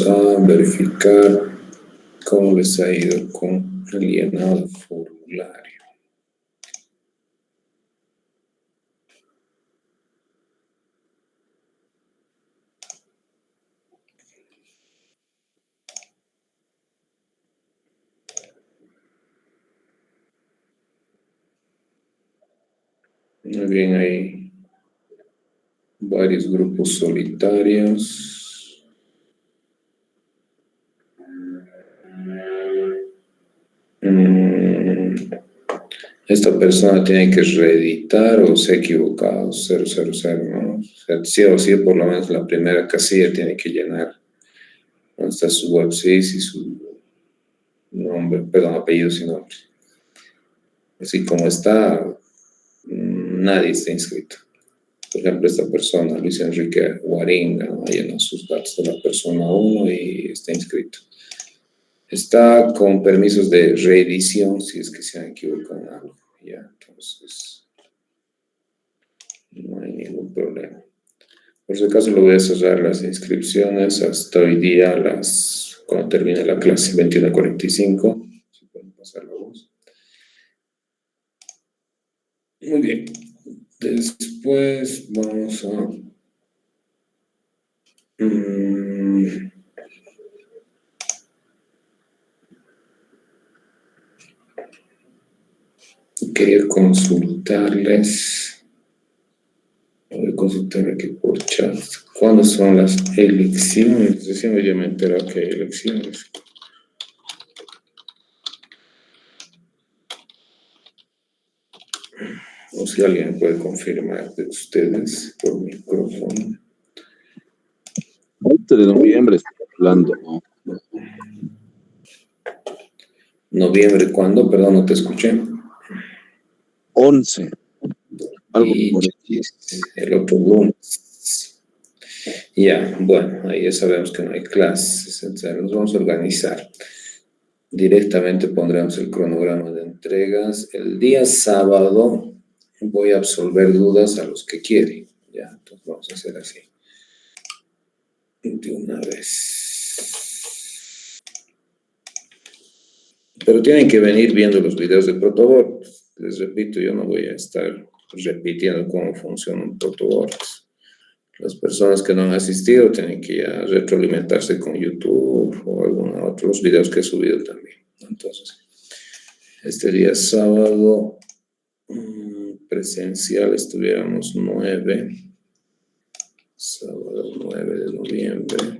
vamos a verificar cómo les ha ido con el llenado del formulario. Muy bien, hay varios grupos solitarios. Esta persona tiene que reeditar o se ha equivocado, 000, ¿no? O sea, sí o sí, por lo menos la primera casilla tiene que llenar. ¿Dónde está su website y su nombre, perdón, apellidos y nombre? Así como está, nadie está inscrito. Por ejemplo, esta persona, Luis Enrique Guaringa, ¿no? Llena sus datos de la persona 1 y está inscrito. Está con permisos de reedición si es que se han equivocado en algo. Ya, entonces no hay ningún problema. Por si acaso lo voy a cerrar las inscripciones hasta hoy día, cuando termine la clase 21:45. Si pueden pasar la voz. Muy bien. Después vamos a... quería consultarles... Voy a consultar aquí por chat. ¿Cuándo son las elecciones? Recién ya me enteré que hay elecciones. O si alguien puede confirmar de ustedes por micrófono. 11 de noviembre estoy hablando, ¿no? ¿Noviembre cuándo? Perdón, no te escuché. 11. Algo Y por el otro lunes. Ya, bueno, ahí ya sabemos que no hay clases, entonces nos vamos a organizar. Directamente pondremos el cronograma de entregas. El día sábado voy a absolver dudas a los que quieren. Ya, entonces vamos a hacer así. De una vez. Pero tienen que venir viendo los videos de Protobot. Les repito, yo no voy a estar repitiendo cómo funciona un Protobot. Las personas que no han asistido tienen que ya retroalimentarse con YouTube o algunos otros videos que he subido también. Entonces, este día sábado presencial estuviéramos 9, sábado 9 de noviembre,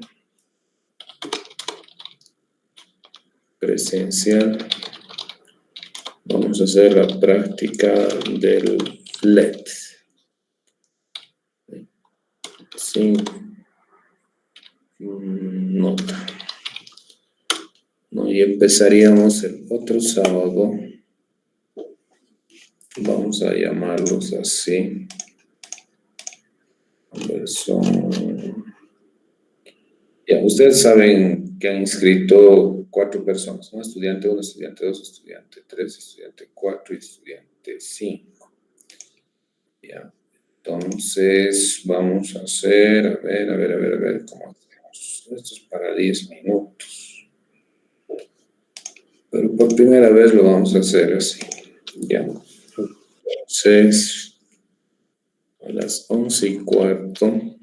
presencial. Vamos a hacer la práctica del LED. Sin nota. ¿No? Y empezaríamos el otro sábado. Vamos a llamarlos así. Ya, ustedes saben que han inscrito 4 personas, ¿no? Estudiante 1, estudiante 2, estudiante 3, estudiante 4 y estudiante 5. Ya, entonces vamos a hacer, a ver, ¿cómo hacemos? Esto es para 10 minutos. Pero por primera vez lo vamos a hacer así. Ya. Entonces, a las 11:15,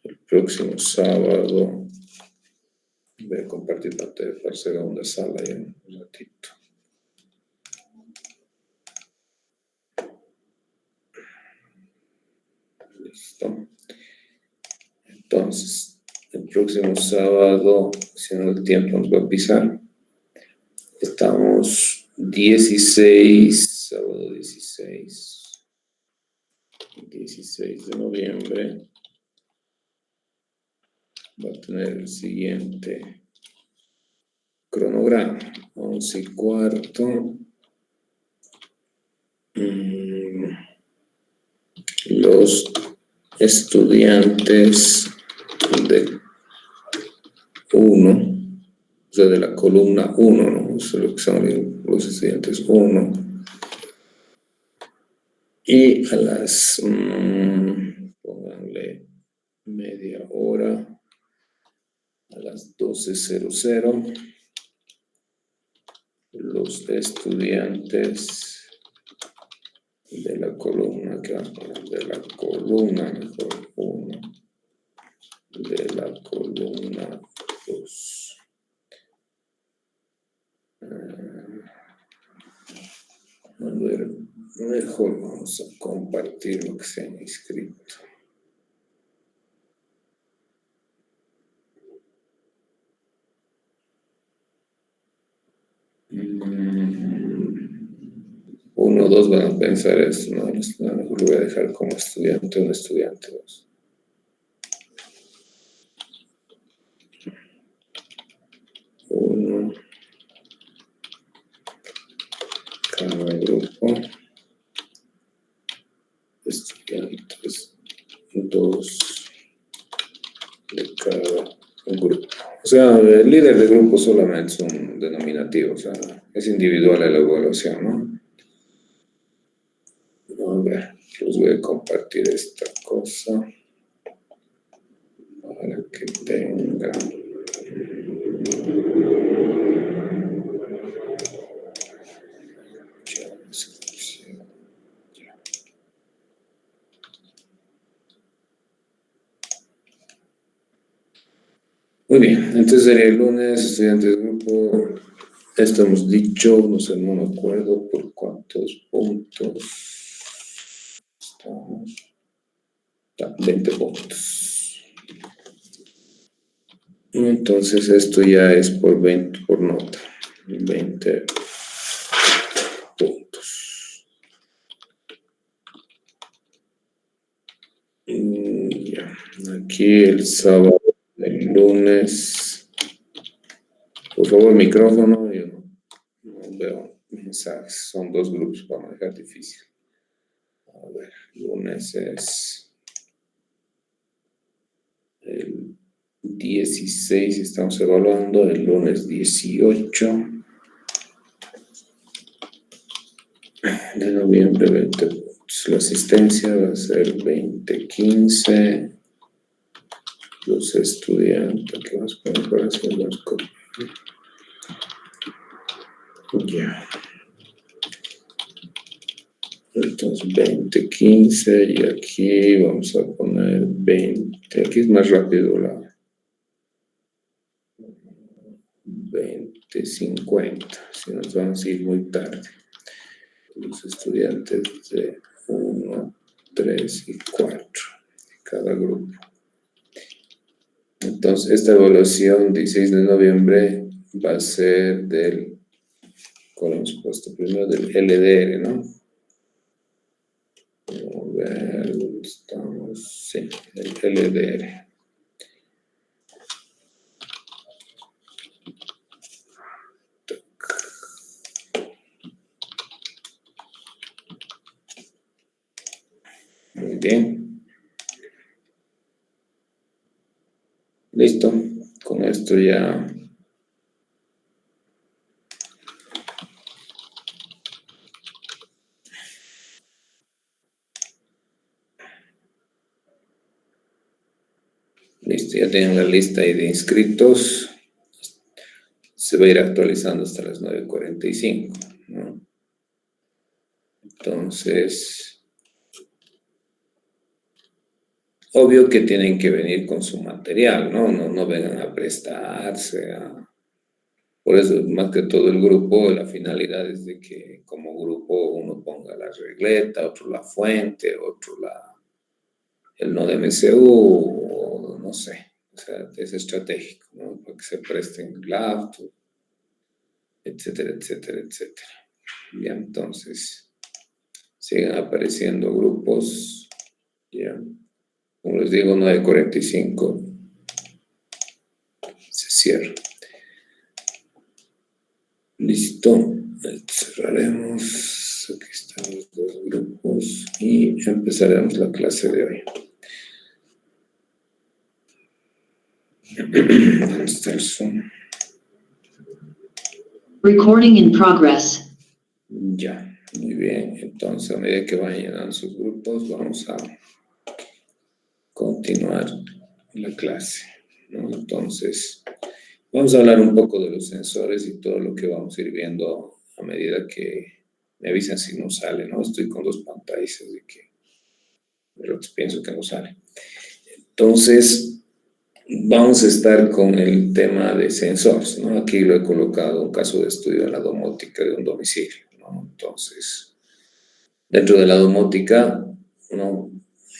el próximo sábado, voy a compartir pantalla para segunda sala ya un ratito. Listo. Entonces, el próximo sábado, si no el tiempo nos va a pisar, estamos 16, sábado 16 de noviembre. Va a tener el siguiente cronograma: 11:15. Los estudiantes de 1, o sea, de la columna 1, ¿no? Eso es lo que son los estudiantes 1. Y a las, pónganle media hora, las 12:00. Los estudiantes de la columna, que vamos a poner de la columna, mejor 1, de la columna 2. A ver, mejor vamos a compartir lo que se han inscrito. Uno o dos van a pensar esto, ¿no? Mejor lo voy a dejar como estudiante, un estudiante 2. Uno. Cada grupo. Estudiantes 2 de cada grupo. O sea, el líder de grupo solamente es un denominativo, o sea, es individual la evaluación, ¿no? A ver, les voy a compartir esta cosa para que tengan. Muy bien, entonces sería el lunes, estudiantes de grupo. Esto hemos dicho, no sé, no me acuerdo por cuántos puntos estamos. 20 puntos. Entonces esto ya es por 20 por nota. 20 puntos. Ya. Aquí el sábado, el lunes. Por favor, micrófono. Yo no veo mensajes. Son 2 grupos para manejar difícil. A ver, lunes es el 16, estamos evaluando, el lunes 18 de noviembre, 20 puntos. La asistencia va a ser 20:15. Los estudiantes, ¿qué más podemos para hacer las copias? Ya. Entonces 20:15 y aquí vamos a poner 20. Aquí es más rápido la 20:50. Si nos vamos a ir muy tarde. Los estudiantes de 1, 3 y 4 cada grupo. Entonces, esta evaluación 16 de noviembre va a ser del, ¿cuál hemos puesto primero? Del LDR, ¿no? A ver, ¿dónde estamos? Sí, el LDR. Muy bien. Listo. Con esto ya listo, ya tienen la lista ahí de inscritos. Se va a ir actualizando hasta las 9:45, ¿no? Entonces, obvio que tienen que venir con su material, ¿no? No vengan a prestarse. Por eso, más que todo el grupo, la finalidad es de que como grupo uno ponga la regleta, otro la fuente, otro el nodo MCU, no sé. O sea, es estratégico, ¿no? Para que se presten laptops, etcétera, etcétera, etcétera. Ya, entonces, siguen apareciendo grupos, ya. Como les digo, 9:45 se cierra. Listo, cerraremos. Aquí están los 2 grupos y empezaremos la clase de hoy. ¿Dónde está el Zoom? Recording in progress. Ya, muy bien. Entonces, a medida que vayan llenando sus grupos, vamos a continuar la clase, ¿no? Entonces, Vamos a hablar un poco de los sensores y todo lo que vamos a ir viendo a medida que me avisen si no sale, ¿no? Estoy con dos pantallas, así que pero pienso que no sale. Entonces, vamos a estar con el tema de sensores, ¿no? Aquí lo he colocado un caso de estudio en la domótica de un domicilio, ¿no? Entonces, dentro de la domótica, ¿no?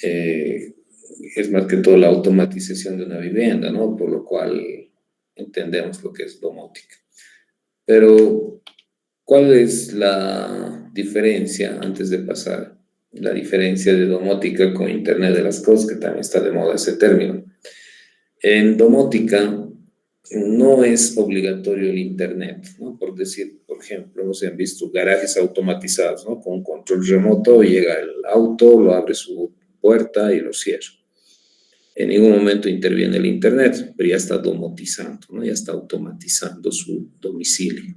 Es más que todo la automatización de una vivienda, ¿no? Por lo cual entendemos lo que es domótica. Pero, ¿cuál es la diferencia antes de pasar? La diferencia de domótica con Internet de las cosas, que también está de moda ese término. En domótica no es obligatorio el Internet, ¿no? Por decir, por ejemplo, se han visto garajes automatizados, ¿no? Con un control remoto llega el auto, lo abre su puerta y lo cierra. En ningún momento interviene el Internet, pero ya está domotizando, ¿no? Ya está automatizando su domicilio.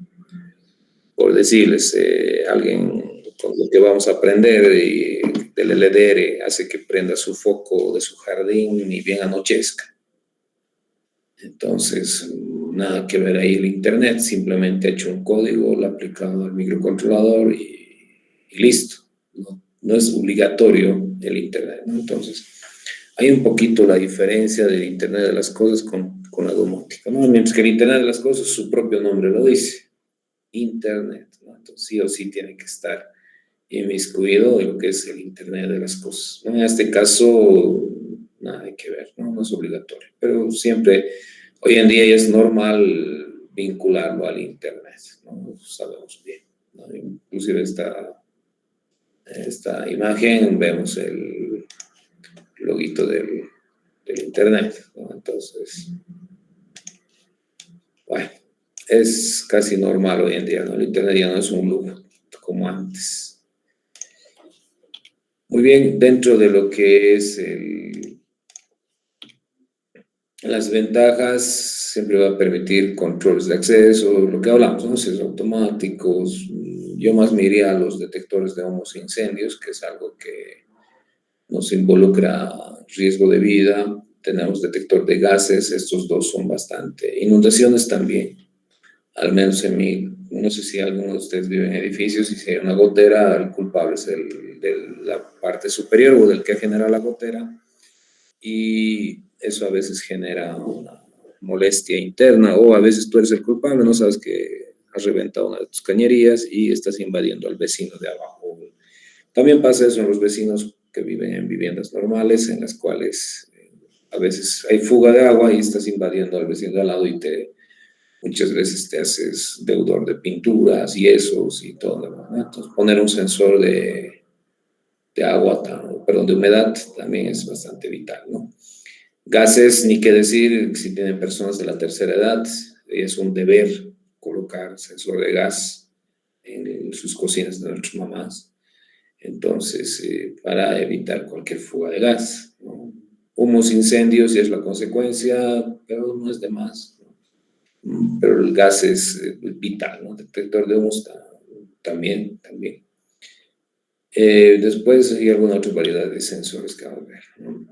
Por decirles, alguien con lo que vamos a aprender del LDR hace que prenda su foco de su jardín y bien anochezca. Entonces, nada que ver ahí el Internet, simplemente ha hecho un código, lo ha aplicado al microcontrolador y listo. No es obligatorio el Internet, ¿no? Entonces, hay un poquito la diferencia del Internet de las cosas con la domótica, ¿no? Mientras que el Internet de las cosas, su propio nombre lo dice, Internet, ¿no? Entonces, sí o sí tiene que estar inmiscuido en lo que es el Internet de las cosas, ¿no? En este caso, nada que ver, ¿no? No es obligatorio, pero siempre, hoy en día ya es normal vincularlo al Internet, ¿no? Sabemos bien, ¿no? Inclusive esta imagen vemos el loguito del Internet, ¿no? Entonces, bueno, es casi normal hoy en día, ¿no? El Internet ya no es un lujo como antes. Muy bien, dentro de lo que es las ventajas, siempre va a permitir controles de acceso, lo que hablamos, ¿no? Accesos automáticos. Yo más me iría a los detectores de humos e incendios, que es algo que nos involucra riesgo de vida. Tenemos detector de gases, estos dos son bastante. Inundaciones también, al menos en mi, no sé si alguno de ustedes vive en edificios y si hay una gotera, el culpable es el de la parte superior o del que genera la gotera. Y eso a veces genera una molestia interna o a veces tú eres el culpable, no sabes que has reventado una de tus cañerías y estás invadiendo al vecino de abajo. También pasa eso en los vecinos que viven en viviendas normales, en las cuales a veces hay fuga de agua y estás invadiendo al vecino de al lado y muchas veces te haces deudor de pinturas, yesos y todo, ¿no? Entonces poner un sensor de agua, perdón, de humedad también es bastante vital, ¿no? Gases, ni qué decir, si tienen personas de la tercera edad, es un deber colocar sensor de gas en sus cocinas de nuestras mamás. Entonces, para evitar cualquier fuga de gas, ¿no? Humos, incendios, y es la consecuencia, pero no es de más, ¿no? Pero el gas es vital, ¿no? Detector de humos también. Después hay alguna otra variedad de sensores que vamos a ver, ¿no?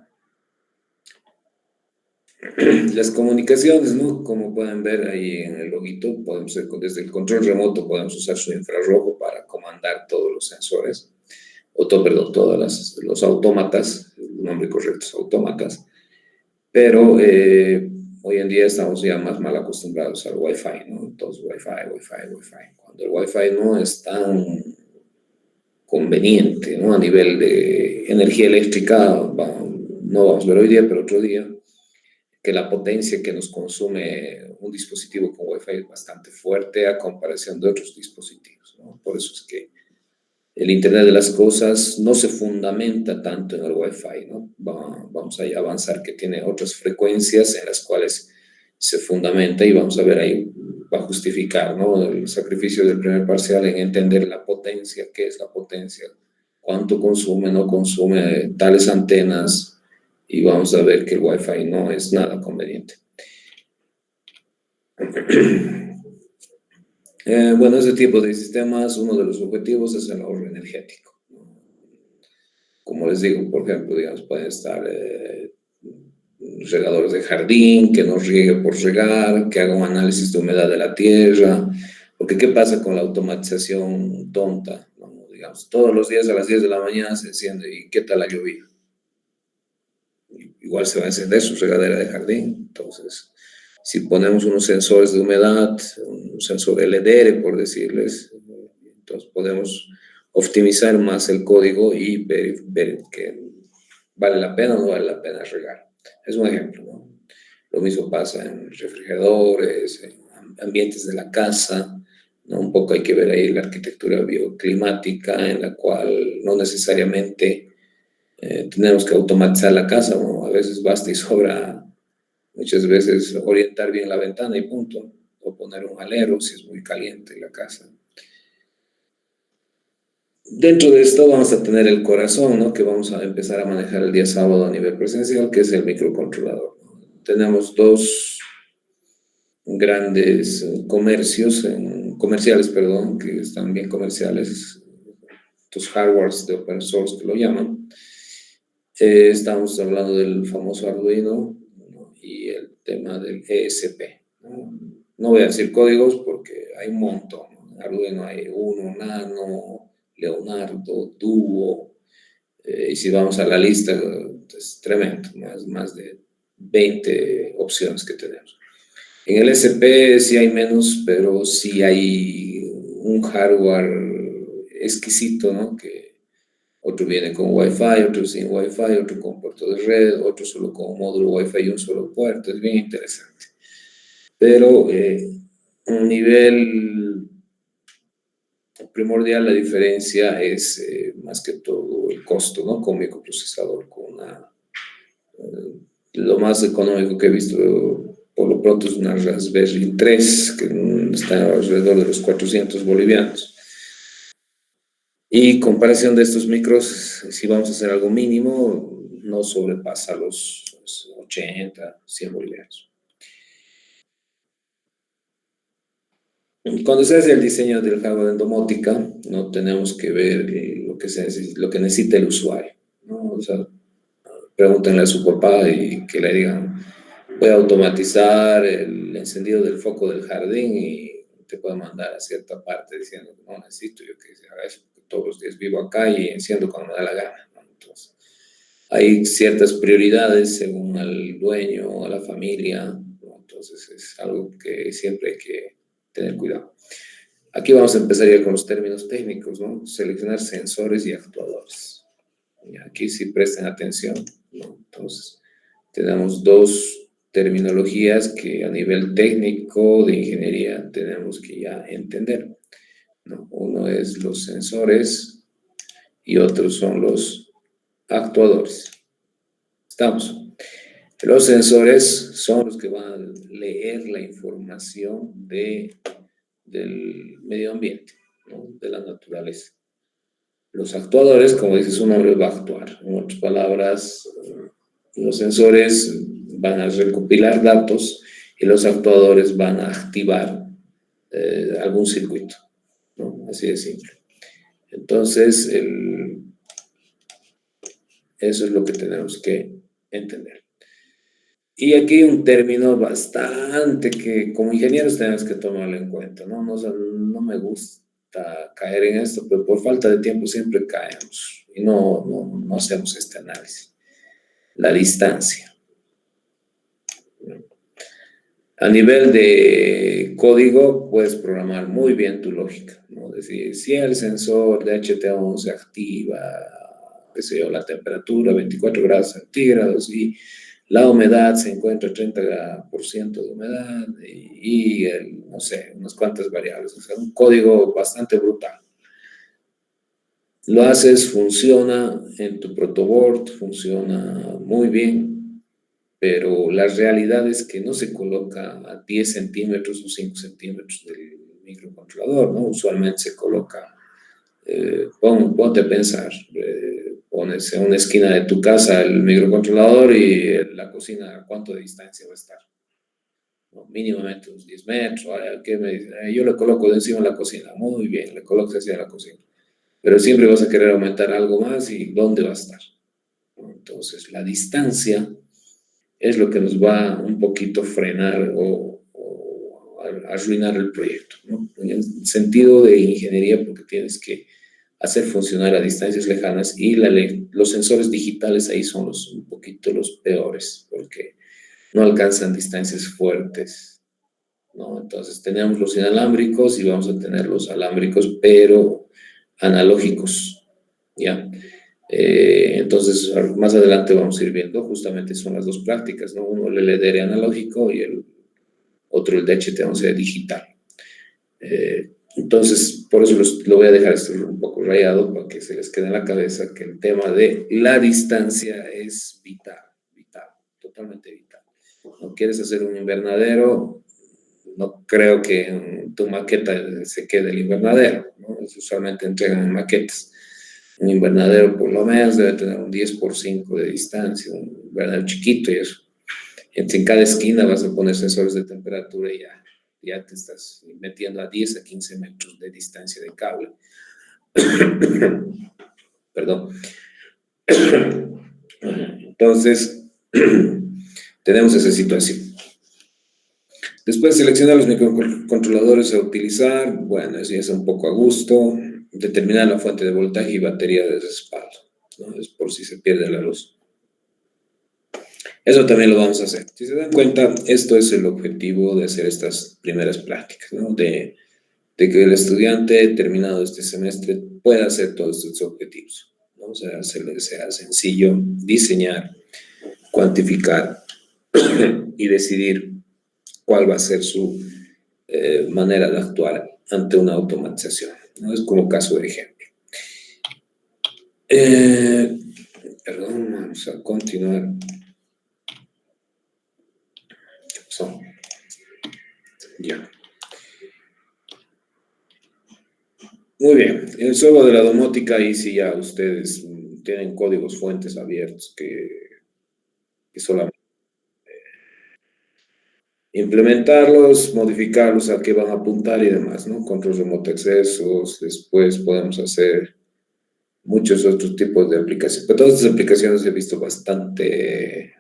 Las comunicaciones, ¿no? Como pueden ver ahí en el loguito, podemos desde el control remoto podemos usar su infrarrojo para comandar todos los sensores, perdón, todos los autómatas, el nombre correcto es autómatas, pero hoy en día estamos ya más mal acostumbrados al Wi-Fi, ¿no? Entonces, Wi-Fi. Cuando el Wi-Fi no es tan conveniente, ¿no? A nivel de energía eléctrica, no vamos a ver hoy día, pero otro día, que la potencia que nos consume un dispositivo con Wi-Fi es bastante fuerte a comparación de otros dispositivos, ¿no? Por eso es que el Internet de las cosas no se fundamenta tanto en el Wi-Fi, ¿no? Vamos a avanzar que tiene otras frecuencias en las cuales se fundamenta y vamos a ver ahí, va a justificar, ¿no? El sacrificio del primer parcial en entender la potencia, qué es la potencia, cuánto consume, no consume tales antenas, y vamos a ver que el Wi-Fi no es nada conveniente. Bueno, ese tipo de sistemas, uno de los objetivos es el ahorro energético. Como les digo, por ejemplo, digamos, pueden estar regadores de jardín, que no riegue por regar, que haga un análisis de humedad de la tierra, porque ¿qué pasa con la automatización tonta? ¿No? Digamos, todos los días a las 10 de la mañana se enciende y ¿qué tal la lluvia? Igual se va a encender su regadera de jardín. Entonces, si ponemos unos sensores de humedad, un sensor LDR, por decirles, entonces podemos optimizar más el código y ver que vale la pena o no vale la pena regar. Es un ejemplo, ¿no? Lo mismo pasa en refrigeradores, en ambientes de la casa, ¿no? Un poco hay que ver ahí la arquitectura bioclimática, en la cual no necesariamente tenemos que automatizar la casa, ¿no? A veces basta y sobra, muchas veces, orientar bien la ventana y punto, o poner un alero si es muy caliente la casa. Dentro de esto vamos a tener el corazón, ¿no? Que vamos a empezar a manejar el día sábado a nivel presencial, que es el microcontrolador, ¿no? Tenemos dos grandes comerciales, perdón, que están bien comerciales, estos hardwares de open source que lo llaman. Estamos hablando del famoso Arduino, ¿no? Y el tema del ESP, ¿no? No voy a decir códigos porque hay un montón, ¿no? En Arduino hay Uno, Nano, Leonardo, Duo, y si vamos a la lista, es tremendo, más de 20 opciones que tenemos. En el SP sí hay menos, pero sí hay un hardware exquisito, ¿no? Que otro viene con Wi-Fi, otro sin Wi-Fi, otro con puerto de red, otro solo con un módulo Wi-Fi y un solo puerto. Es bien interesante. Pero un nivel primordial, la diferencia es más que todo el costo, ¿no? Con microprocesador, con lo más económico que he visto por lo pronto es una Raspberry 3, que está alrededor de los 400 bolivianos. Y comparación de estos micros, si vamos a hacer algo mínimo, no sobrepasa los 80, 100 bolivianos. Cuando se hace el diseño del hardware de domótica, no tenemos que ver lo que necesita el usuario, ¿no? O sea, pregúntenle a su papá y que le digan, voy a automatizar el encendido del foco del jardín y te puedo mandar a cierta parte diciendo que no necesito yo que se haga eso, porque todos los días vivo acá y enciendo cuando me da la gana, ¿no? Entonces, hay ciertas prioridades según al dueño o a la familia, ¿no? Entonces, es algo que siempre hay que tener cuidado. Aquí vamos a empezar ya con los términos técnicos, ¿no? Seleccionar sensores y actuadores. Y aquí sí presten atención, ¿no? Entonces, tenemos dos terminologías que a nivel técnico de ingeniería tenemos que ya entender, ¿no? Uno es los sensores y otros son los actuadores. ¿Estamos? Los sensores son los que van a leer la información del medio ambiente, ¿no? De la naturaleza. Los actuadores, como dice su nombre, va a actuar. En otras palabras, los sensores van a recopilar datos y los actuadores van a activar algún circuito, ¿no? Así de simple. Entonces, eso es lo que tenemos que entender. Y aquí hay un término bastante que como ingenieros tenemos que tomarlo en cuenta, ¿no? No me gusta caer en esto, pero por falta de tiempo siempre caemos y no hacemos este análisis. La distancia. A nivel de código, puedes programar muy bien tu lógica, ¿no? Es decir, si el sensor de HT11 activa, qué sé yo, la temperatura 24 grados centígrados y la humedad se encuentra 30% de humedad y no sé, unas cuantas variables. O sea, un código bastante brutal. Lo haces, funciona en tu protoboard, funciona muy bien, pero la realidad es que no se coloca a 10 centímetros o 5 centímetros del microcontrolador, ¿no? Usualmente se coloca, ponte a pensar, pones en una esquina de tu casa el microcontrolador y la cocina, ¿a cuánto de distancia va a estar? ¿No? Mínimamente unos 10 metros. ¿Qué me dice? Yo le coloco de encima de la cocina. Muy bien, le colocas hacia la cocina. Pero siempre vas a querer aumentar algo más y ¿dónde va a estar? ¿No? Entonces, la distancia es lo que nos va un poquito a frenar o a arruinar el proyecto, ¿no? En el sentido de ingeniería, porque tienes que hacer funcionar a distancias lejanas y los sensores digitales ahí son un poquito los peores, porque no alcanzan distancias fuertes, ¿no? Entonces tenemos los inalámbricos y vamos a tener los alámbricos, pero analógicos, ¿ya? Entonces, más adelante vamos a ir viendo, justamente son las dos prácticas, ¿no? Uno el LDR analógico y el otro el DHT11 digital. Entonces, por eso lo voy a dejar esto un poco rayado para que se les quede en la cabeza que el tema de la distancia es vital, vital, totalmente vital. ¿No quieres hacer un invernadero? No creo que en tu maqueta se quede el invernadero, ¿no? Usualmente entregan en maquetas. Un invernadero por lo menos debe tener un 10x5 de distancia, un invernadero chiquito y eso. Entonces, en cada esquina vas a poner sensores de temperatura y ya te estás metiendo a 10 a 15 metros de distancia de cable. Perdón. Entonces, tenemos esa situación. Después, seleccionar los microcontroladores a utilizar. Bueno, eso ya es un poco a gusto. Determinar la fuente de voltaje y batería de respaldo, ¿no? Es por si se pierde la luz. Eso también lo vamos a hacer. Si se dan cuenta, esto es el objetivo de hacer estas primeras prácticas, ¿no? De que el estudiante, terminado este semestre, pueda hacer todos estos objetivos, ¿no? O sea, sea sencillo diseñar, cuantificar y decidir cuál va a ser su manera de actuar ante una automatización, ¿no? Es como caso de ejemplo. Perdón, vamos a continuar. ¿Qué pasó? Ya. Muy bien. En el software de la domótica, ahí sí ya ustedes tienen códigos fuentes abiertos que solamente implementarlos, modificarlos a qué van a apuntar y demás, ¿no? Control remoto accesos, después podemos hacer muchos otros tipos de aplicaciones. Pero todas estas aplicaciones he visto bastante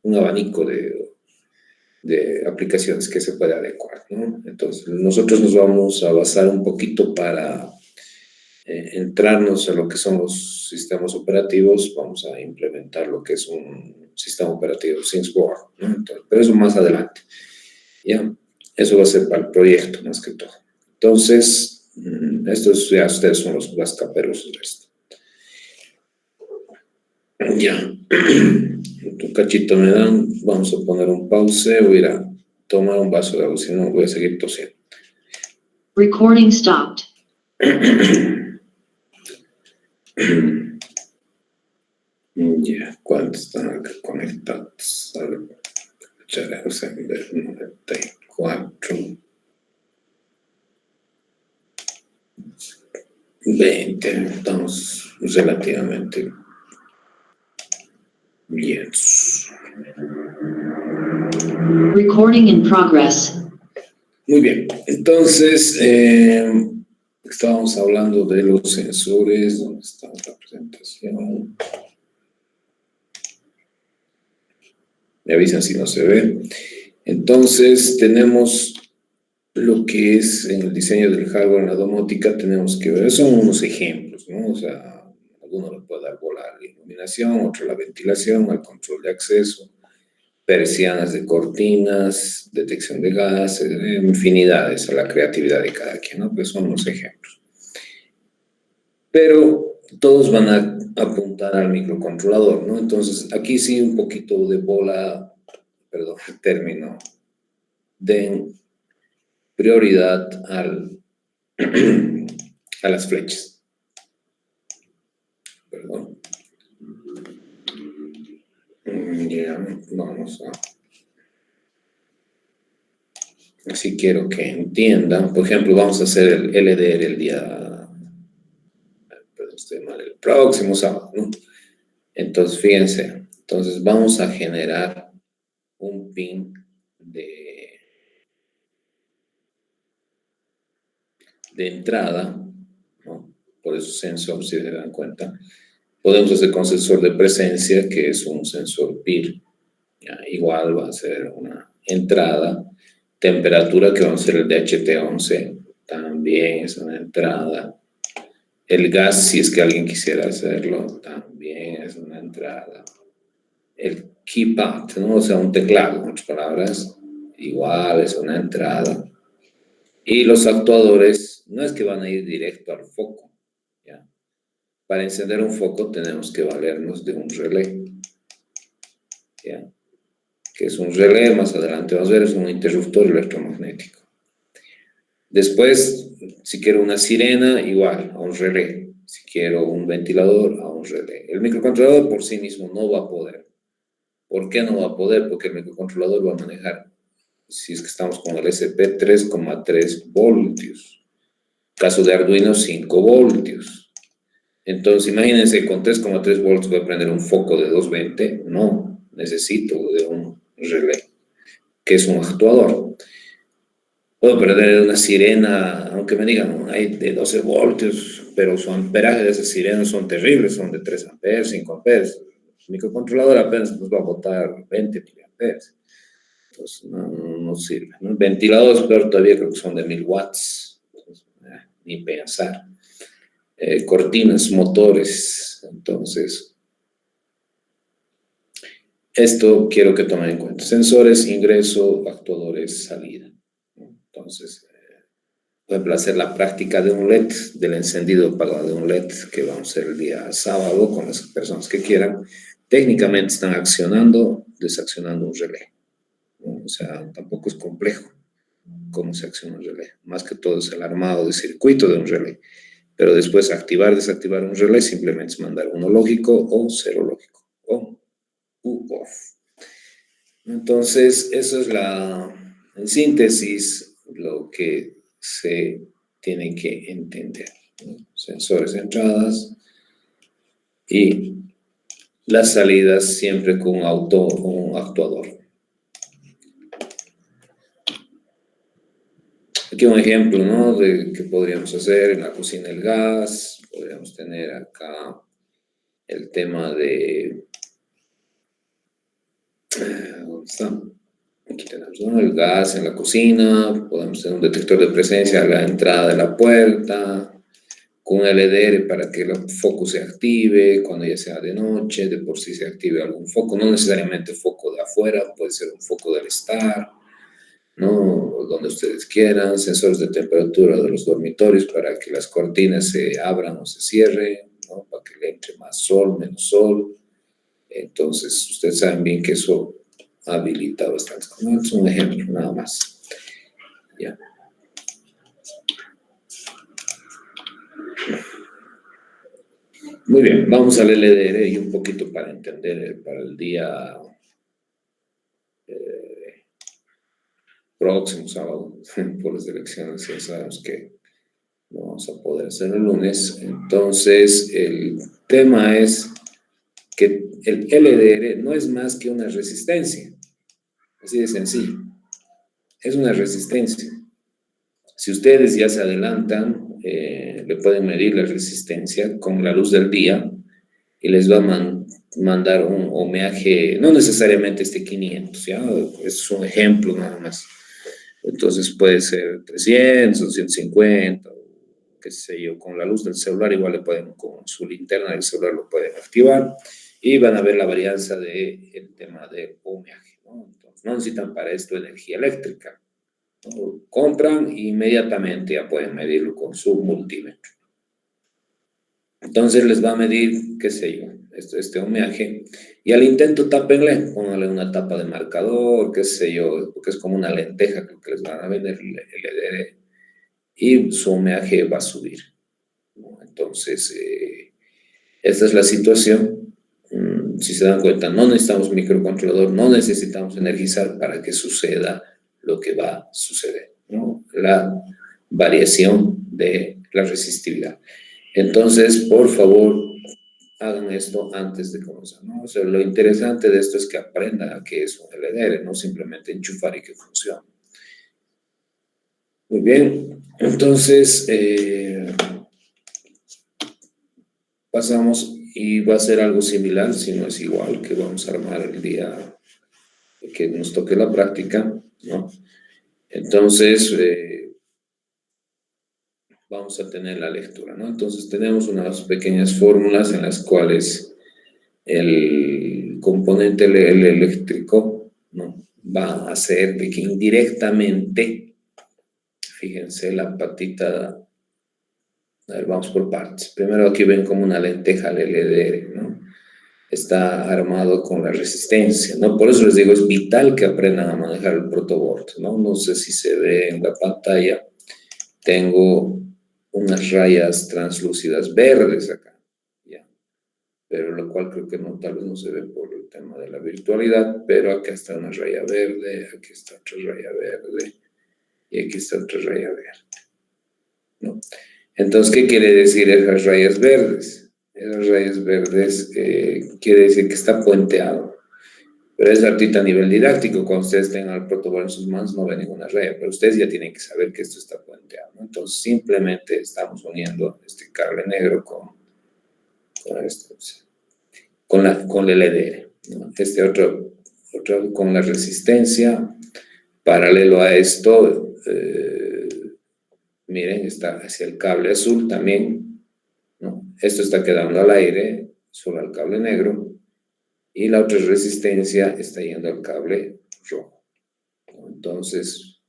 un abanico de aplicaciones que se puede adecuar, ¿no? Entonces, nosotros nos vamos a basar un poquito para entrarnos a lo que son los sistemas operativos, vamos a implementar lo que es un sistema operativo ThingsBoard, ¿no? Entonces, pero eso más adelante, ¿ya? Eso va a ser para el proyecto más que todo. Entonces, estos ya ustedes son los caperos de esto. Ya. Un cachito me dan, vamos a poner un pause, voy a ir a tomar un vaso de agua, si no voy a seguir tosiendo. Recording stopped. Ya, ¿cuántos están acá conectados? A ver, 94, 20, estamos relativamente bien. Recording in progress. Muy bien, entonces estábamos hablando de los sensores. ¿Dónde está la presentación? Me avisan si no se ve. Entonces tenemos lo que es en el diseño del hardware en la domótica, tenemos que ver, son unos ejemplos, ¿no? O sea, alguno le puede dar volar la iluminación, otro la ventilación, el control de acceso, persianas de cortinas, detección de gases, infinidades a la creatividad de cada quien, ¿no? Pues son unos ejemplos. Pero todos van a apuntar al microcontrolador, ¿no? Entonces, aquí sí un poquito de bola, perdón, el término, den prioridad a las flechas. Perdón. Ya, vamos a... Así quiero que entiendan. Por ejemplo, vamos a hacer el LDR el día... Perdón, estoy mal, el próximo sábado, ¿no? Entonces, fíjense. Entonces, vamos a generar un pin de entrada, ¿no? Por eso sensor, si se dan cuenta. Podemos hacer con sensor de presencia, que es un sensor PIR, Ya, igual va a ser una entrada. Temperatura que va a ser el DHT11, también es una entrada. El gas, si es que alguien quisiera hacerlo, también es una entrada. El keypad, ¿no? O sea, un teclado, en otras palabras, igual es una entrada. Y los actuadores no es que van a ir directo al foco, ¿ya? Para encender un foco tenemos que valernos de un relé, ¿ya? Que es un relé, más adelante vamos a ver, es un interruptor electromagnético. Después, si quiero una sirena, igual, a un relé. Si quiero un ventilador, a un relé. El microcontrolador por sí mismo no va a poder. ¿Por qué no va a poder? Porque el microcontrolador va a manejar, si es que estamos con el SP, 3,3 voltios. Caso de Arduino, 5 voltios. Entonces, imagínense, con 3,3 voltios voy a prender un foco de 220. No, necesito de un relé, que es un actuador. Puedo perder una sirena, aunque me digan, hay de 12 voltios, pero su amperaje de esas sirenas son terribles, son de 3 amperes, 5 amperes. El microcontrolador apenas nos va a botar 20 miliamperes. Entonces, no sirve, ¿no? Ventiladores, peor todavía, creo que son de 1000 watts. Entonces, ni pensar. Cortinas, motores. Entonces, esto quiero que tomen en cuenta. Sensores, ingreso, actuadores, salida. Entonces, por ejemplo, hacer la práctica de un LED, del encendido apagado de un LED, que vamos a hacer el día sábado con las personas que quieran. Técnicamente están accionando, desaccionando un relé, ¿no? O sea, tampoco es complejo cómo se acciona un relé. Más que todo es el armado de circuito de un relé. Pero después activar, desactivar un relé simplemente es mandar uno lógico o cero lógico, on u off. Entonces, eso es en síntesis, lo que se tiene que entender, ¿no? Sensores de entradas y las salidas siempre con un actuador. Aquí un ejemplo, ¿no? De qué podríamos hacer en la cocina el gas. Podríamos tener acá el tema de... ¿dónde está? Aquí tenemos, ¿no? El gas en la cocina. Podemos tener un detector de presencia a la entrada de la puerta, con un LDR para que el foco se active cuando ya sea de noche, de por sí se active algún foco, no necesariamente foco de afuera, puede ser un foco del estar, ¿no? Donde ustedes quieran, sensores de temperatura de los dormitorios para que las cortinas se abran o se cierren, ¿no? Para que le entre más sol, menos sol. Entonces, ustedes saben bien que eso habilita bastante. ¿No? Es un ejemplo, nada más. Ya. Muy bien, vamos al LDR y un poquito para entender para el día próximo sábado, por las elecciones, ya sabemos que no vamos a poder hacer el lunes. Entonces, el tema es que el LDR no es más que una resistencia, así de sencillo, es una resistencia. Si ustedes ya se adelantan, le pueden medir la resistencia con la luz del día y les va a mandar un ohmiaje, no necesariamente 500, ¿ya? Es un ejemplo nada más. Entonces puede ser 300, 250, qué sé yo, con la luz del celular igual le pueden, con su linterna del celular lo pueden activar y van a ver la varianza del tema de ohmiaje, ¿no? Entonces no necesitan para esto energía eléctrica, ¿no? Compran e inmediatamente ya pueden medirlo con su multímetro. Entonces les va a medir, qué sé yo, este ohmiaje, y al intento tápenle, pónganle una tapa de marcador, qué sé yo, porque es como una lenteja que les van a vender el LDR, y su ohmiaje va a subir, ¿no? Entonces, esta es la situación. Si se dan cuenta, no necesitamos microcontrolador, no necesitamos energizar para que suceda lo que va a suceder, ¿no? La variación de la resistividad. Entonces, por favor, hagan esto antes de comenzar, ¿no? O sea, lo interesante de esto es que aprendan a qué es un LDR, no simplemente enchufar y que funcione. Muy bien, entonces pasamos y va a ser algo similar, si no es igual, que vamos a armar el día que nos toque la práctica, ¿no? Entonces, vamos a tener la lectura, ¿no? Entonces, tenemos unas pequeñas fórmulas en las cuales el componente el eléctrico, ¿no? Va a hacer de que indirectamente, fíjense, la patita, a ver, vamos por partes. Primero aquí ven como una lenteja el LDR, ¿no? Está armado con la resistencia, ¿no? Por eso les digo, es vital que aprendan a manejar el protoboard, ¿no? No sé si se ve en la pantalla, tengo unas rayas translúcidas verdes acá, ¿ya? Pero lo cual creo que no, tal vez no se ve por el tema de la virtualidad, pero acá está una raya verde, aquí está otra raya verde, y aquí está otra raya verde, ¿no? Entonces, ¿qué quiere decir esas rayas verdes? Esas rayas verdes quiere decir que está puenteado. Pero es ahorita a nivel didáctico, cuando ustedes tengan el protocolo en sus manos no ven ninguna raya, pero ustedes ya tienen que saber que esto está puenteado, ¿no? Entonces, simplemente estamos uniendo este cable negro con el LDR, ¿no? Este otro con la resistencia, paralelo a esto, miren, está hacia el cable azul también, ¿no? Esto está quedando al aire, solo al cable negro, y la otra resistencia está yendo al cable rojo, ¿no? Entonces,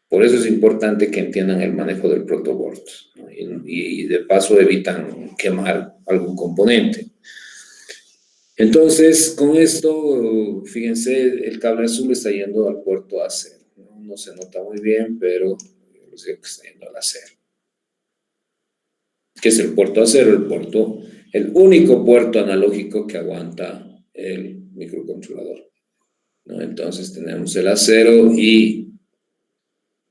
por eso es importante que entiendan el manejo del protoboard, ¿no? Y de paso evitan quemar algún componente. Entonces, con esto, fíjense, el cable azul está yendo al puerto A0, ¿no? No se nota muy bien, pero les digo que está yendo al A0. ¿Qué es el puerto A0? El único puerto analógico que aguanta el microcontrolador, ¿no? Entonces tenemos el A0 y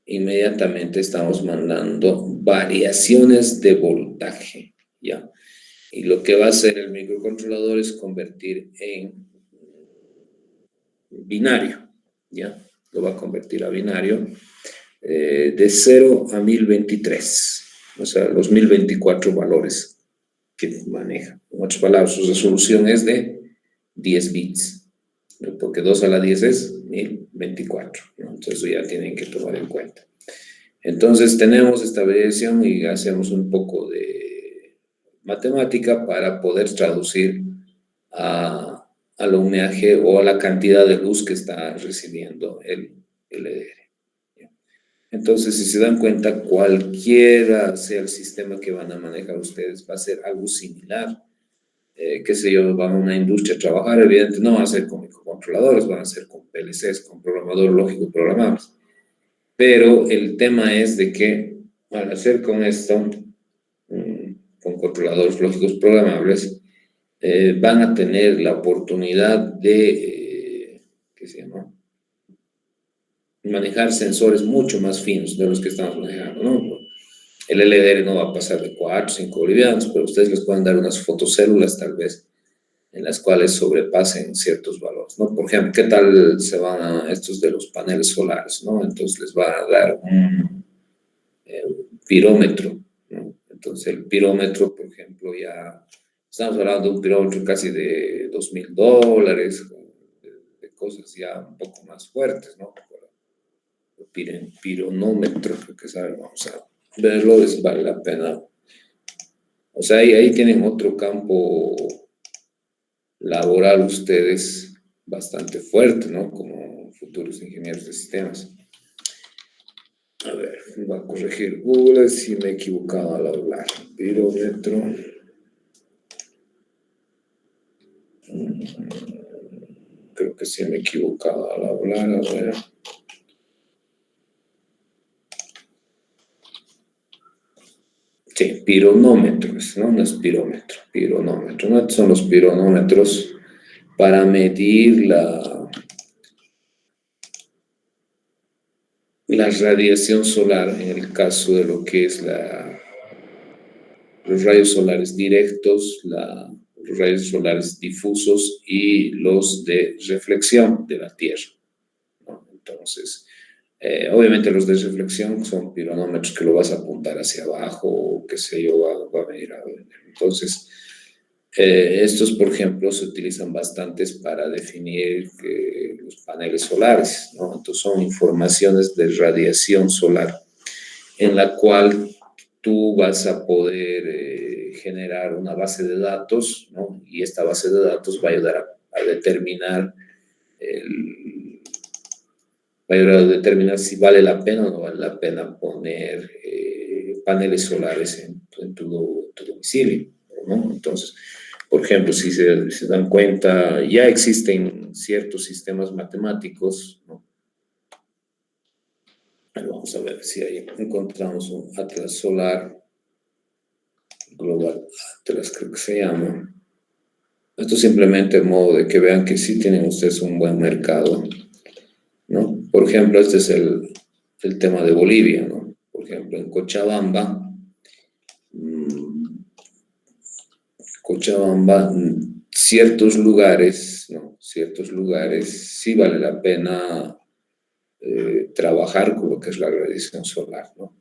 inmediatamente estamos mandando variaciones de voltaje, ¿ya? Y lo que va a hacer el microcontrolador es convertir en binario, ¿ya? Lo va a convertir a binario de 0 a 1023, o sea, los 1024 valores que maneja. En otras palabras, su resolución es de 10 bits, ¿no? Porque 2 a la 10 es 1024, ¿no? Entonces eso ya tienen que tomar en cuenta. Entonces tenemos esta variación y hacemos un poco de matemática para poder traducir al ohmiaje o a la cantidad de luz que está recibiendo el LDR. Entonces, si se dan cuenta, cualquiera sea el sistema que van a manejar ustedes, va a ser algo similar. Qué sé yo, van a una industria a trabajar, evidentemente no van a ser con microcontroladores, van a ser con PLCs, con programadores lógicos programables. Pero el tema es de que al hacer con esto, con controladores lógicos programables, van a tener la oportunidad de, ¿qué se llama? Manejar sensores mucho más finos de los que estamos manejando, ¿no? El LDR no va a pasar de 4 o 5 bolivianos, pero ustedes les pueden dar unas fotocélulas tal vez en las cuales sobrepasen ciertos valores, ¿no? Por ejemplo, ¿qué tal se van a estos de los paneles solares, ¿no? Entonces les va a dar un pirómetro, ¿no? Entonces el pirómetro, por ejemplo, ya estamos hablando de un pirómetro casi de $2,000, de cosas ya un poco más fuertes, ¿no? Pironómetro, creo que sabe, vamos a verlo, vale la pena. O sea, ahí tienen otro campo laboral ustedes bastante fuerte, ¿no? Como futuros ingenieros de sistemas. A ver, va a corregir Google si me he equivocado al hablar. Pirómetro. Creo que sí me he equivocado al hablar, a ver. Sí, pironómetros, ¿no? No es pirómetro, pironómetro, ¿no? Son los pironómetros para medir la radiación solar en el caso de lo que es los rayos solares directos, los rayos solares difusos y los de reflexión de la Tierra, ¿no? Entonces, obviamente los de reflexión son pironómetros que lo vas a apuntar hacia abajo o qué sé yo, va a venir a ver. Entonces, Estos, por ejemplo, se utilizan bastantes para definir los paneles solares, ¿no? Entonces son informaciones de radiación solar, en la cual tú vas a poder generar una base de datos, ¿no? Y esta base de datos va a ayudar a determinar si vale la pena o no vale la pena poner paneles solares en tu domicilio, ¿no? Entonces, por ejemplo, si se dan cuenta, ya existen ciertos sistemas matemáticos, ¿no? Vamos a ver si ahí encontramos un Atlas Solar, Global Atlas creo que se llama. Esto simplemente en modo de que vean que sí tienen ustedes un buen mercado, ¿no? Por ejemplo, este es el tema de Bolivia, ¿no? Por ejemplo, en Cochabamba, ciertos lugares, ¿no? Ciertos lugares sí vale la pena trabajar con lo que es la radiación solar, ¿no?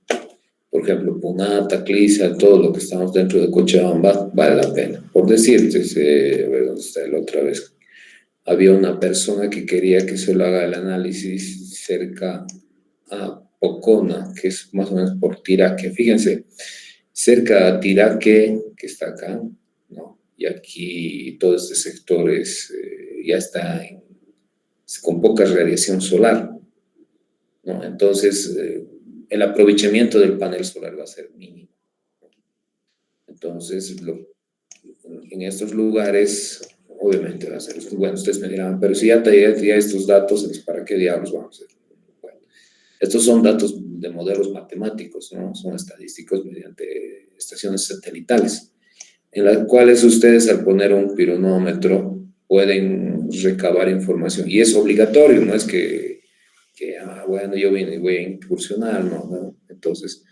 Por ejemplo, Punata, Clisa, todo lo que estamos dentro de Cochabamba vale la pena. Por decirte, a ver dónde está la otra vez. Había una persona que quería que se lo haga el análisis cerca a Pocona, que es más o menos por Tiraque. Fíjense, cerca a Tiraque, que está acá, ¿no? Y aquí todo este sector ya está con poca radiación solar, ¿no? Entonces, el aprovechamiento del panel solar va a ser mínimo. Entonces, en estos lugares, obviamente va a ser, bueno, ustedes me dirán, pero si ya estos datos, entonces, ¿para qué diablos vamos a hacer? Bueno, estos son datos de modelos matemáticos, ¿no? Son estadísticos mediante estaciones satelitales, en las cuales ustedes al poner un pironómetro pueden recabar información, y es obligatorio, no es que bueno, yo vine y voy a incursionar, ¿no? Entonces,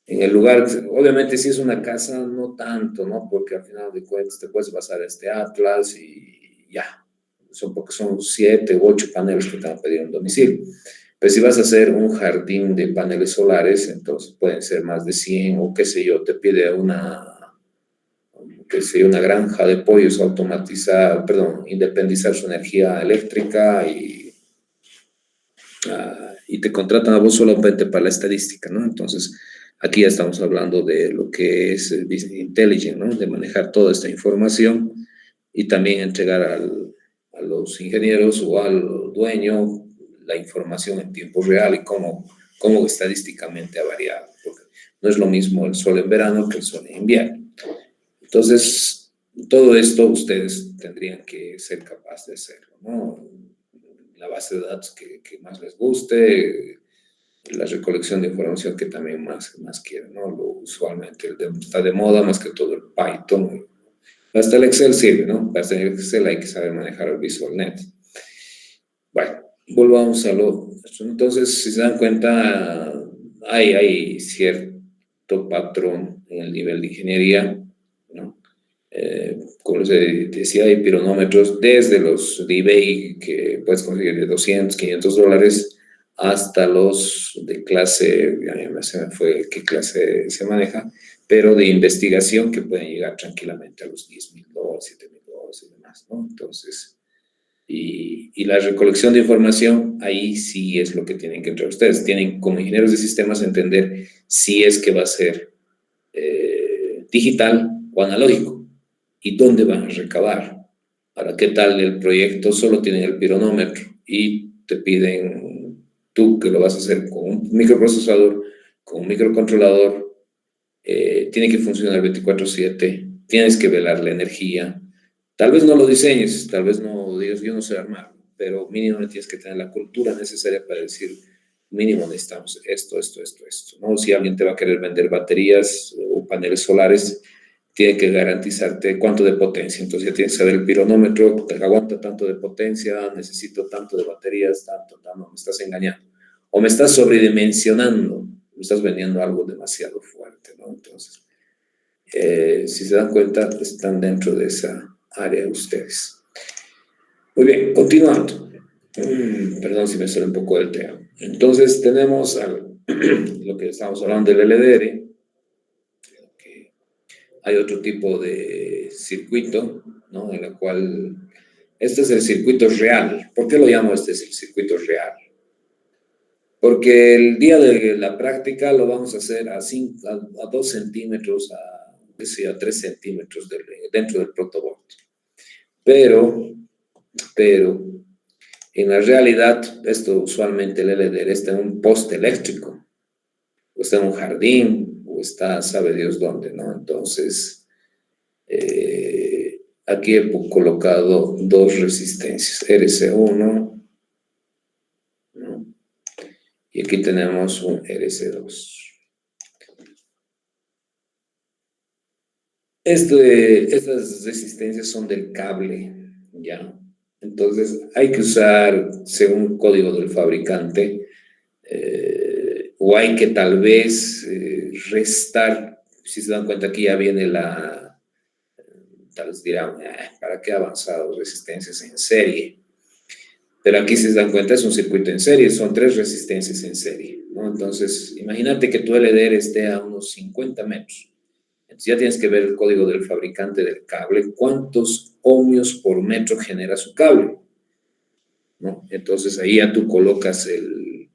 en el lugar, obviamente si es una casa, no tanto, ¿no? Porque al final de cuentas te puedes basar en este Atlas y ya. Porque son 7 u 8 paneles que te van a pedir en domicilio. Pero si vas a hacer un jardín de paneles solares, entonces pueden ser más de 100 o qué sé yo, te pide una granja de pollos automatizar, perdón, independizar su energía eléctrica y te contratan a vos solamente para la estadística, ¿no? Entonces, aquí ya estamos hablando de lo que es Business Intelligence, ¿no? De manejar toda esta información y también entregar a los ingenieros o al dueño la información en tiempo real y cómo estadísticamente ha variado. Porque no es lo mismo el sol en verano que el sol en invierno. Entonces, todo esto ustedes tendrían que ser capaces de hacerlo, ¿no? La base de datos que más les guste, la recolección de información que también más quieren, ¿no? Usualmente está de moda más que todo el Python. Hasta el Excel sirve, ¿no? Hasta el Excel hay que saber manejar el VisualNet. Bueno, volvamos a lo... Entonces, si se dan cuenta, hay cierto patrón en el nivel de ingeniería, ¿no? Como les decía, hay pironómetros desde los de eBay que puedes conseguir de $200, $500 hasta los de clase, ya se me fue qué clase se maneja, pero de investigación que pueden llegar tranquilamente a los $10,000, $7,000 y demás, ¿no? Entonces, y la recolección de información, ahí sí es lo que tienen que entrar ustedes. Tienen como ingenieros de sistemas entender si es que va a ser digital o analógico. ¿Y dónde van a recabar? Ahora, ¿qué tal el proyecto? Solo tienen el pironómetro y te piden tú que lo vas a hacer con un microprocesador, con un microcontrolador, tiene que funcionar 24/7, tienes que velar la energía. Tal vez no lo diseñes, tal vez no digas, yo no sé armar, pero mínimo tienes que tener la cultura necesaria para decir, mínimo necesitamos esto, ¿no? Si alguien te va a querer vender baterías o paneles solares, tiene que garantizarte cuánto de potencia. Entonces ya tienes que saber el pironómetro, te aguanta tanto de potencia, necesito tanto de baterías, tanto, no, me estás engañando. O me estás sobredimensionando, me estás vendiendo algo demasiado fuerte, ¿no? Entonces, si se dan cuenta, están dentro de esa área ustedes. Muy bien, continuando. Perdón si me sale un poco del tema. Entonces tenemos lo que estamos hablando del LDR, hay otro tipo de circuito, ¿no? En el cual, este es el circuito real. ¿Por qué lo llamo este es el circuito real? Porque el día de la práctica lo vamos a hacer a 2 centímetros, a 3 centímetros dentro del protoboard. Pero, en la realidad, esto usualmente el LDR está en un poste eléctrico, o está en un jardín, o está, sabe Dios dónde, ¿no? Entonces, aquí he colocado 2 resistencias, RC1, ¿no? Y aquí tenemos un RC2. Estas resistencias son del cable, ¿ya? Entonces, hay que usar, según código del fabricante, o hay que tal vez restar, si se dan cuenta aquí ya viene tal vez dirán, ¿para qué avanzado? Resistencias en serie. Pero aquí si se dan cuenta es un circuito en serie, son 3 resistencias en serie, ¿no? Entonces, imagínate que tu LDR esté a unos 50 metros. Entonces ya tienes que ver el código del fabricante del cable, cuántos ohmios por metro genera su cable, ¿no? Entonces ahí ya tú colocas el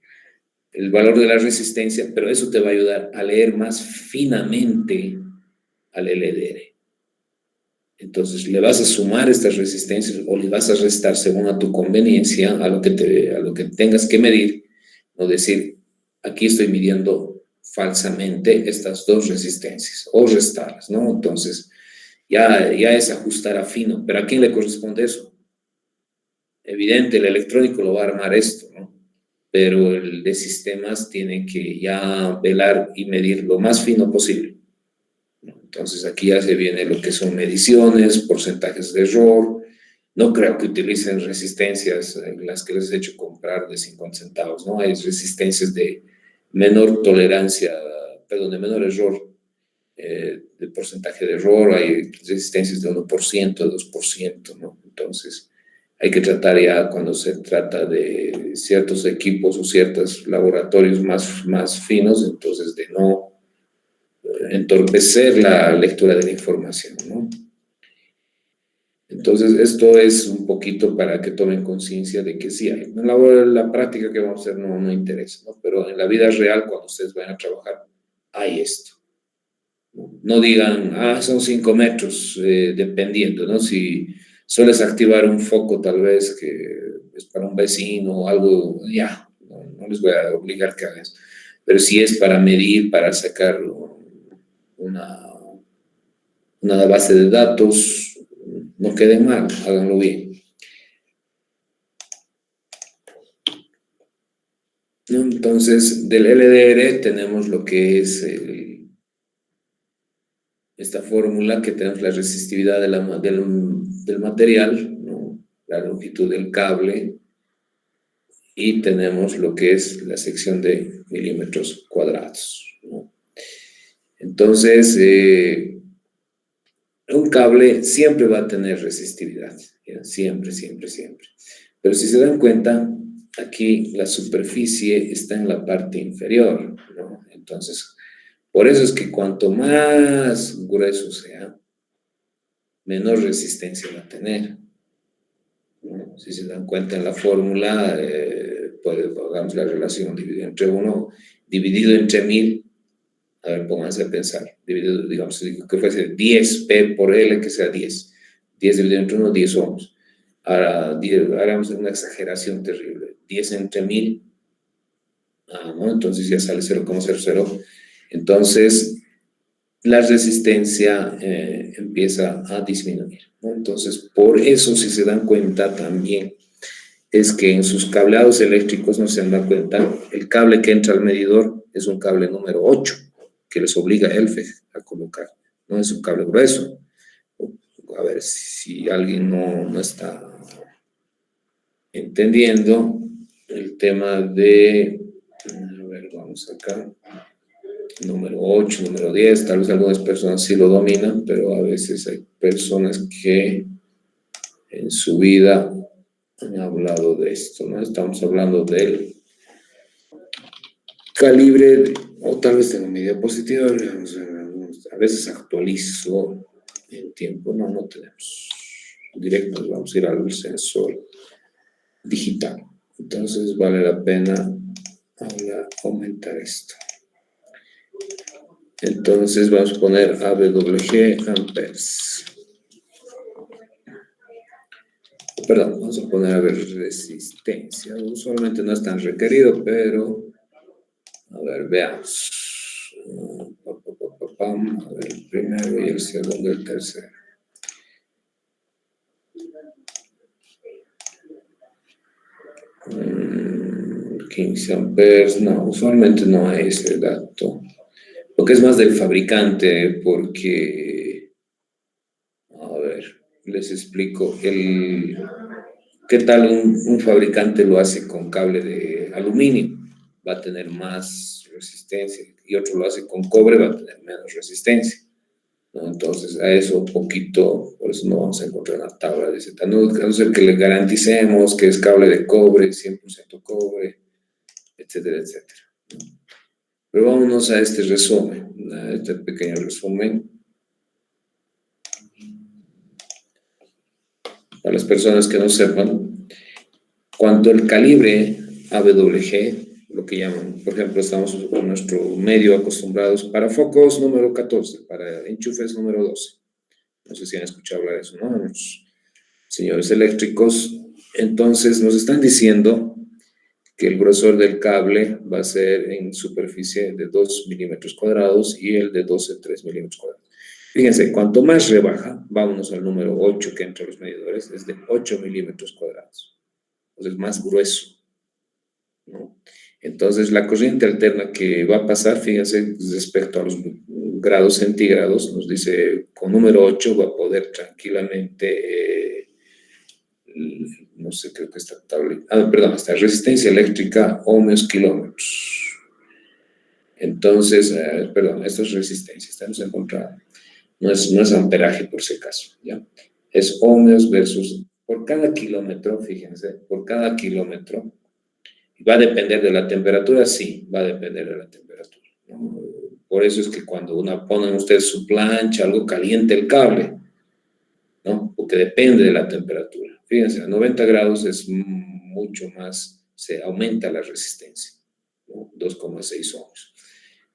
valor de la resistencia, pero eso te va a ayudar a leer más finamente al LDR. Entonces le vas a sumar estas resistencias o le vas a restar según a tu conveniencia, a lo que tengas que medir, no decir, aquí estoy midiendo falsamente estas 2 resistencias o restarlas, ¿no? Entonces ya es ajustar a fino, pero ¿a quién le corresponde eso? Evidente, el electrónico lo va a armar esto, ¿no? Pero el de sistemas tiene que ya velar y medir lo más fino posible. Entonces aquí ya se viene lo que son mediciones, porcentajes de error. No creo que utilicen resistencias en las que les he hecho comprar de 50 centavos, ¿no? Hay resistencias de menor tolerancia, perdón, de menor error, de porcentaje de error, hay resistencias de 1%, de 2%, ¿no? Entonces hay que tratar ya cuando se trata de ciertos equipos o ciertos laboratorios más finos, entonces de no entorpecer la lectura de la información, ¿no? Entonces, esto es un poquito para que tomen conciencia de que sí hay. En la práctica que vamos a hacer no interesa, ¿no? Pero en la vida real, cuando ustedes vayan a trabajar, hay esto. No digan, son 5 metros, dependiendo, ¿no? Si sueles activar un foco, tal vez, que es para un vecino o algo, ya, no les voy a obligar que hagan eso. Pero si es para medir, para sacar una base de datos, no queden mal, háganlo bien. ¿No? Entonces, del LDR tenemos lo que es esta fórmula, que tenemos la resistividad del material, ¿no? La longitud del cable, y tenemos lo que es la sección de milímetros cuadrados, ¿no? Entonces, un cable siempre va a tener resistividad, ¿ya? Siempre, siempre, siempre. Pero si se dan cuenta, aquí la superficie está en la parte inferior, ¿no? Entonces, por eso es que cuanto más grueso sea, menor resistencia va a tener, ¿no? Si se dan cuenta en la fórmula, hagamos la relación dividido entre 1000. A ver, pónganse a pensar. Dividido, digamos, que fuese 10 P por L, que sea 10. 10 dividido entre 1, 10 ohms. Ahora, hagamos una exageración terrible. 10 entre 1000. ¿No? Entonces ya sale 0,00. Entonces, la resistencia empieza a disminuir, ¿no? Entonces, por eso, si se dan cuenta también, es que en sus cableados eléctricos, no se dan cuenta, el cable que entra al medidor es un cable número 8, que les obliga a ELFEG a colocar, no es un cable grueso. A ver si alguien no está entendiendo el tema de, a ver, vamos acá, número 8, número 10, tal vez algunas personas sí lo dominan, pero a veces hay personas que en su vida han hablado de esto, ¿no? Estamos hablando del calibre, o tal vez tengo mi diapositiva, a veces actualizo en tiempo. No, no tenemos. Directo, vamos a ir al sensor digital. Entonces vale la pena ahora aumentar esto. Entonces vamos a poner AWG amperes. Perdón, vamos a poner a ver resistencia. Usualmente no es tan requerido, pero a ver, veamos. A ver, el primero y el segundo y el tercero. 15 amperes, no, usualmente no hay ese dato. Lo que es más del fabricante, porque, a ver, les explico. ¿Qué tal un fabricante lo hace con cable de aluminio? Va a tener más resistencia. Y otro lo hace con cobre, va a tener menos resistencia, ¿no? Entonces, a eso poquito, por eso no vamos a encontrar una tabla de ese tamaño. A no ser que le garanticemos que es cable de cobre, 100% cobre, etcétera, etcétera. Pero vámonos a este resumen, a este pequeño resumen. Para las personas que no sepan, cuando el calibre AWG, lo que llaman, por ejemplo, estamos en nuestro medio acostumbrados para focos número 14, para enchufes número 12. No sé si han escuchado hablar de eso, ¿no? Los señores eléctricos. Entonces nos están diciendo que el grosor del cable va a ser en superficie de 2 milímetros cuadrados y el de 12, 3 milímetros cuadrados. Fíjense, cuanto más rebaja, vámonos al número 8 que entre los medidores, es de 8 milímetros cuadrados. Entonces, más grueso, ¿no? Entonces, la corriente alterna que va a pasar, fíjense, respecto a los grados centígrados, nos dice, con número 8 va a poder tranquilamente, no sé, creo que esta tabla, perdón, esta resistencia eléctrica, ohmios kilómetros. Entonces, perdón, esto es resistencia, estamos encontrando. No es amperaje por si acaso, ¿ya? Es ohmios versus, por cada kilómetro, fíjense, por cada kilómetro, ¿va a depender de la temperatura? Sí, va a depender de la temperatura, ¿no? Por eso es que cuando ponen ustedes su plancha, algo caliente el cable, ¿no? Porque depende de la temperatura. Fíjense, a 90 grados es mucho más, se aumenta la resistencia, ¿no? 2,6 ohmios.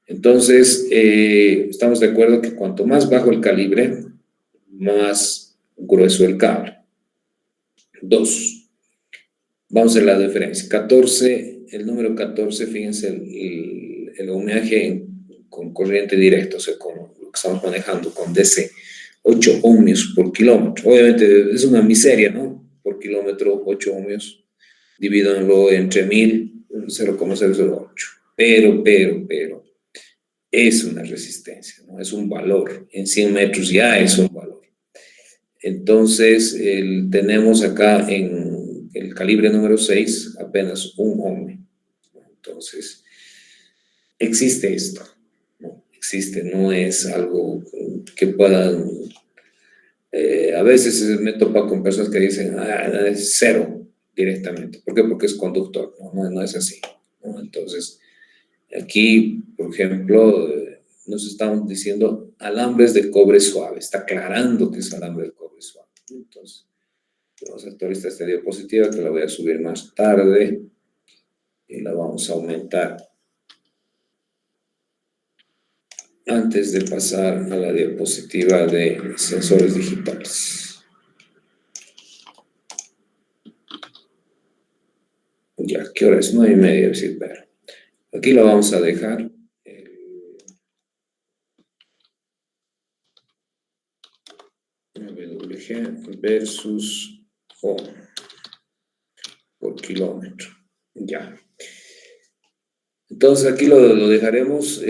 Entonces, estamos de acuerdo que cuanto más bajo el calibre, más grueso el cable. 2. Vamos a la diferencia. 14, el número 14, fíjense, el ohmiaje con corriente directa, o sea, con lo que estamos manejando, con DC, 8 ohmios por kilómetro. Obviamente es una miseria, ¿no? Por kilómetro, 8 ohmios, divídanlo entre 1000, 0,008. Pero, es una resistencia, ¿no? Es un valor. En 100 metros ya es un valor. Entonces, tenemos acá en el calibre número 6 apenas un ohmio. Entonces, existe esto, ¿no? Existe, no es algo que puedan... a veces me topa con personas que dicen, es cero directamente. ¿Por qué? Porque es conductor, no es así, ¿no? Entonces, aquí, por ejemplo, nos estamos diciendo alambres de cobre suave. Está aclarando que es alambre de cobre suave. Entonces, vamos a actualizar esta diapositiva que la voy a subir más tarde y la vamos a aumentar antes de pasar a la diapositiva de sensores digitales. Ya, ¿qué hora es? 9:30, sí, pero aquí lo vamos a dejar. WG versus ohm por kilómetro. Ya. Entonces aquí lo dejaremos.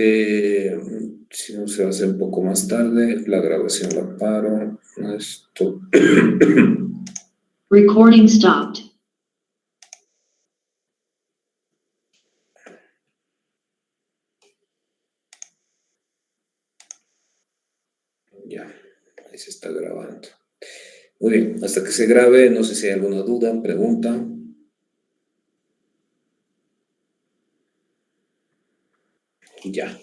Si no, se va a hacer un poco más tarde. La grabación la paro. Esto. Recording stopped. Ya, ahí se está grabando. Muy bien, hasta que se grabe, no sé si hay alguna duda, pregunta. Ya.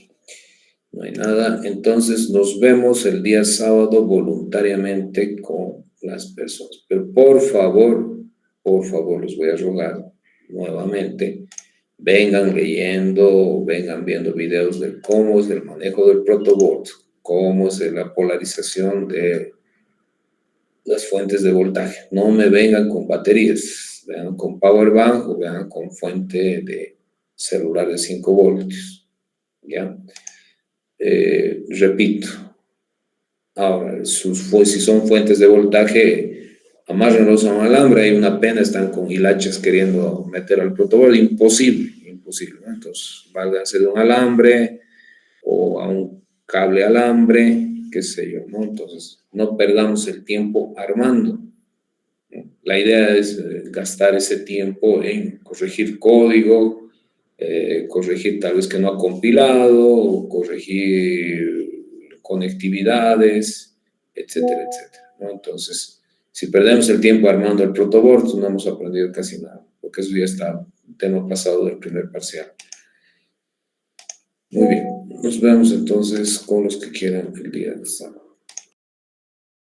No hay nada. Entonces nos vemos el día sábado voluntariamente con las personas. Pero por favor, les voy a rogar nuevamente, vengan leyendo, vengan viendo videos de cómo es el manejo del protoboard, cómo es la polarización de las fuentes de voltaje. No me vengan con baterías, vean con power bank o vean con fuente de celular de 5 voltios. ¿Ya? Repito, ahora, si son fuentes de voltaje, amárrenlos a un alambre, hay una pena, están con hilachas queriendo meter al protoboard, imposible, ¿no? Entonces, válganse de un alambre o a un cable alambre, qué sé yo, ¿no? Entonces, no perdamos el tiempo armando, ¿no? La idea es gastar ese tiempo en corregir código, corregir tal vez que no ha compilado, corregir conectividades, etcétera, etcétera, ¿no? Entonces, si perdemos el tiempo armando el protoboard, no hemos aprendido casi nada, porque eso ya está tema pasado del primer parcial. Muy bien, nos vemos entonces con los que quieran el día de sábado.